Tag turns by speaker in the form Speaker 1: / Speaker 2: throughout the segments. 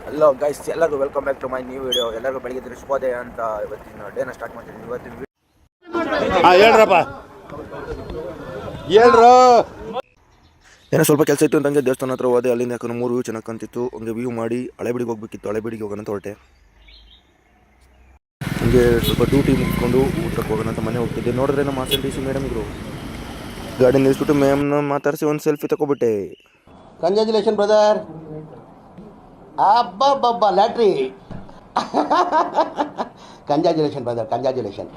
Speaker 1: Hello guys, ಎಲ್ಲರಿಗೂ welcome back to my new video. ಎಲ್ಲರಿಗೂ ಬೆಳಿಗ್ಗೆ ಶುಭೋದಯ ಅಂತ ಇವತ್ತಿನ ಡೇನ ಸ್ಟಾರ್ಟ್ ಮಾಡ್ತಿದ್ದೀನಿ. ಇವತ್ತಿನ
Speaker 2: ಹೇಳ್ರಪ್ಪ ಹೇಳ್ರು.
Speaker 1: ಏನೋ ಸ್ವಲ್ಪ ಕೆಲಸ ಇತ್ತು ಅಂತಂಗೆ ದೇವಸ್ಥಾನ ಹತ್ರ ಹೋದೆ. ಅಲ್ಲಿಂದ ಯಾಕಂದ್ರೆ 3 ವ್ಯೂ ಚೆನ್ನಾಗಿ ಕಾಣ್ತಿತ್ತು. ಹಂಗೆ ವ್ಯೂ ಮಾಡಿ ಹಳೆಬೀಡಿಗೆ ಹೋಗ್ಬೇಕಿತ್ತು. ಹಳೆಬೀಡಿಗೆ ಹೋಗೋಣ ಅಂತ ಹೊರಟೆ. ಹಂಗೆ ಸ್ವಲ್ಪ ಡ್ಯೂಟಿ ಮುಗಿಸ್ಕೊಂಡು ಊಟಕ್ಕೆ ಹೋಗೋಣ ಅಂತ ಮನೆ ಹೋಗ್ತಿದ್ದೆ. ನೋಡಿದ್ರೆ ನಮ್ಮ RCTC ಮೇಡಮ್ ಇದ್ರು. ಗಾಡಿ ನಿಲ್ಲಿಸ್ಬಿಟ್ಟು ಮ್ಯಾಮ್ನ ಮಾತಾಡಿಸಿ ಒಂದು ಸೆಲ್ಫಿ ತಗೊಬಿಟ್ಟೆ.
Speaker 2: Congratulation brother. ಅಬ್ಬಬ್ಬಬ್ಬ ಲ್ಯಾಟ್ರಿ. Congratulation brother, congratulation.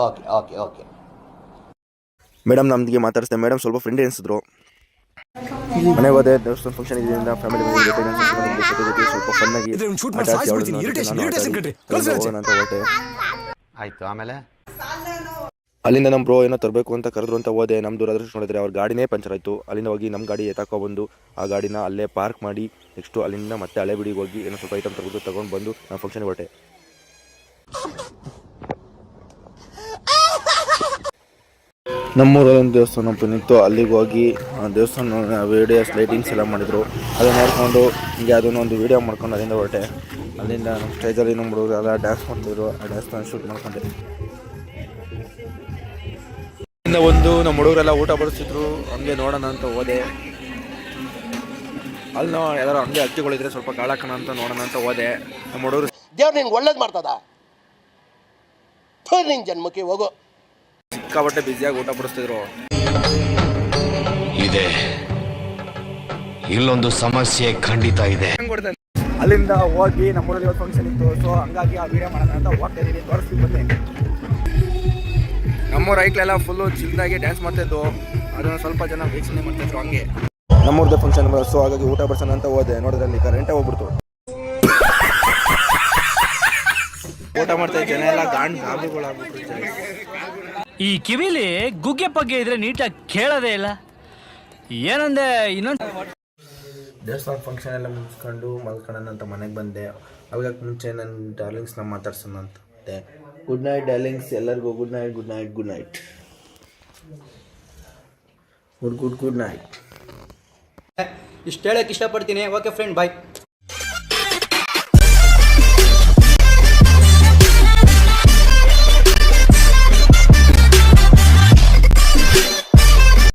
Speaker 2: Okay okay okay.
Speaker 1: Madam ನಮಗೆ ಮಾತಾಡಿಸಿದೆ. ಮೇಡಮ್ ಸ್ವಲ್ಪ ಫ್ರೆಂಡ್ ಎನಿಸಿದ್ರು. ಮನೆಗೆ ಹೋದೆ. ದೇವಸ್ಥಾನ ಫಂಕ್ಷನ್ ಇದರಿಂದ ಫ್ಯಾಮಿಲಿ ಜೊತೆ ಸ್ವಲ್ಪ ಫನ್ನಾಗಿ ಹೋಗೋಣ ಅಂತ ಹೊರಟೆ.
Speaker 2: ಆಯ್ತು. ಆಮೇಲೆ
Speaker 1: ಅಲ್ಲಿಂದ ನಮ್ಮ ಬ್ರೋ ಏನೋ ತರಬೇಕು ಅಂತ ಕರೆದ್ರು ಅಂತ ಹೋದೆ. ನಮ್ಮ ದುರದೃಷ್ಟ ನೋಡಿದ್ರೆ ಅವ್ರ ಗಾಡಿನೇ ಪಂಚರ್ ಆಯಿತು. ಅಲ್ಲಿಂದ ಹೋಗಿ ನಮ್ಮ ಗಾಡಿ ಎತ್ತಾಕೊಬಂದು ಆ ಗಾಡಿನ ಅಲ್ಲೇ ಪಾರ್ಕ್ ಮಾಡಿ ನೆಕ್ಸ್ಟು ಅಲ್ಲಿಂದ ಮತ್ತೆ ಹಳೆಬೀಡಿಗೆ ಹೋಗಿ ಏನೋ ಸ್ವಲ್ಪ ಐಟಮ್ ತಗೊಂಡು ಬಂದು ನಾನು ಫಂಕ್ಷನ್ಗೆ ಹೊರಟೆ. ನಮ್ಮೂರಲ್ಲಿ ಒಂದು ದೇವಸ್ಥಾನ ಇತ್ತು. ಅಲ್ಲಿಗೆ ಹೋಗಿ ದೇವಸ್ಥಾನ ವೀಡಿಯೋಸ್ ಲೈಟಿಂಗ್ಸ್ ಎಲ್ಲ ಮಾಡಿದರು. ಅದನ್ನು ನೋಡಿಕೊಂಡು ಹಿಂಗೆ ಅದನ್ನು ಒಂದು ವೀಡಿಯೋ ಮಾಡ್ಕೊಂಡು ಅಲ್ಲಿಂದ ಹೊರಟೆ. ಅಲ್ಲಿಂದ ನಮ್ಮ ಸ್ಟೇಜಲ್ಲಿ ನಮ್ಮ ಹುಡುಗರು ಎಲ್ಲ ಡ್ಯಾನ್ಸ್ ಮಾಡ್ತಿದ್ರು. ಆ ಡ್ಯಾನ್ಸ್ನ ಶೂಟ್ ಮಾಡ್ಕೊಂಡೆ. ಅಲ್ಲಿಂದ ನಮ್ಮ ಹುಡುಗರೆಲ್ಲ ಊಟ ಬಡಿಸ್ತಿದ್ರು. ಹಂಗೆ ನೋಡೋಣ ಅಂತ ಹೋದೆ. ಅಲ್ಲಿ ಎಲ್ಲರೂ ಹಂಗೆ ಅಕ್ಕಿಗಳಿದ್ರೆ ಸ್ವಲ್ಪ ಕಾಳಾಕೋಣ ಅಂತ ನೋಡೋಣ ಅಂತ ಹೋದೆ. ನಮ್ಮ ಹುಡುಗರು
Speaker 2: ದೇವ್ರು ನಿನ್ಗೆ ಒಳ್ಳೇದು ಮಾಡ್ತದ. ನಿನ್ನ ಜನ್ಮಕ್ಕೆ ಹೋಗು.
Speaker 1: ಸಿಕ್ಕಾಪಟ್ಟೆ ಬ್ಯುಸಿಯಾಗಿ ಊಟ ಬಡಿಸ್ತಿದ್ರು.
Speaker 3: ಇದೆ ಇಲ್ಲೊಂದು ಸಮಸ್ಯೆ ಖಂಡಿತ ಇದೆ.
Speaker 1: ಅಲ್ಲಿಂದ ಹೋಗಿ ನಮ್ಮೂರಲ್ಲಿ ಒಂದು ಫಂಕ್ಷನ್ ಇತ್ತು. ಸೊ ಹಂಗಾಗಿ ಆ ವಿಡಿಯೋ ಮಾಡೋಣ ಅಂತ ಹೋಗ್ತಾ ಇದ್ದೀನಿ. ತೋರಿಸ್ತೀನಿ ಬಂದೆ. ನಮ್ಮೂರ ಐಕ್ಲೆಲ್ಲ ಫುಲ್ಲು ಚಿಲ್ದಾಗಿ ಡ್ಯಾನ್ಸ್ ಮಾಡ್ತಾಯಿದ್ದು. ಅದನ್ನು ಸ್ವಲ್ಪ ಜನ ವೀಕ್ಷಣೆ ಮಾಡ್ತಾಯಿದ್ರು. ಹಂಗೆ ನಮ್ಮೂರ್ದೇ ಫಂಕ್ಷನ್. ಸೊ ಹಾಗಾಗಿ ಊಟ ಬಡಿಸೋಣ ಅಂತ ಹೋದೆ. ನೋಡಿದ್ರೆ ಅಲ್ಲಿ ಕರೆಂಟೇ ಹೋಗ್ಬಿಡ್ತು. ಊಟ ಮಾಡ್ತಾ ಜನ ಎಲ್ಲ ಗಾಂಡುಗಳಾಗ್ಬಿಟ್ಟು.
Speaker 4: ಈ ಕಿವಿಲಿ ಗುಗ್ಗೆ ಪಗ್ಗೆ ಇದ್ರೆ ನೀಟಾಗಿ ಕೇಳೋದೇ ಇಲ್ಲ. ಏನಂದೆ ಇನ್ನೊಂದು
Speaker 1: ದೇವಸ್ಥಾನ ಫಂಕ್ಷನ್ ಎಲ್ಲ ಮುಗಿಸ್ಕೊಂಡು ಮಲ್ಕೊಳ್ಳೋಣ ಅಂತ ಮನೆಗೆ ಬಂದೆ. ಅವಾಗ ಮುಂಚೆ ನನ್ನ ಡಾರ್ಲಿಂಗ್ಸ್ನ ಮಾತಾಡ್ಸೋಣ ಅಂತ. ಗುಡ್ ನೈಟ್ ಡಾರ್ಲಿಂಗ್ಸ್, ಎಲ್ಲರಿಗೂ good night. Good night. Good night. Good night.
Speaker 5: ಇಷ್ಟು ಹೇಳಕ್ಕೆ ಇಷ್ಟಪಡ್ತೀನಿ. ಓಕೆ ಫ್ರೆಂಡ್, ಬಾಯ್.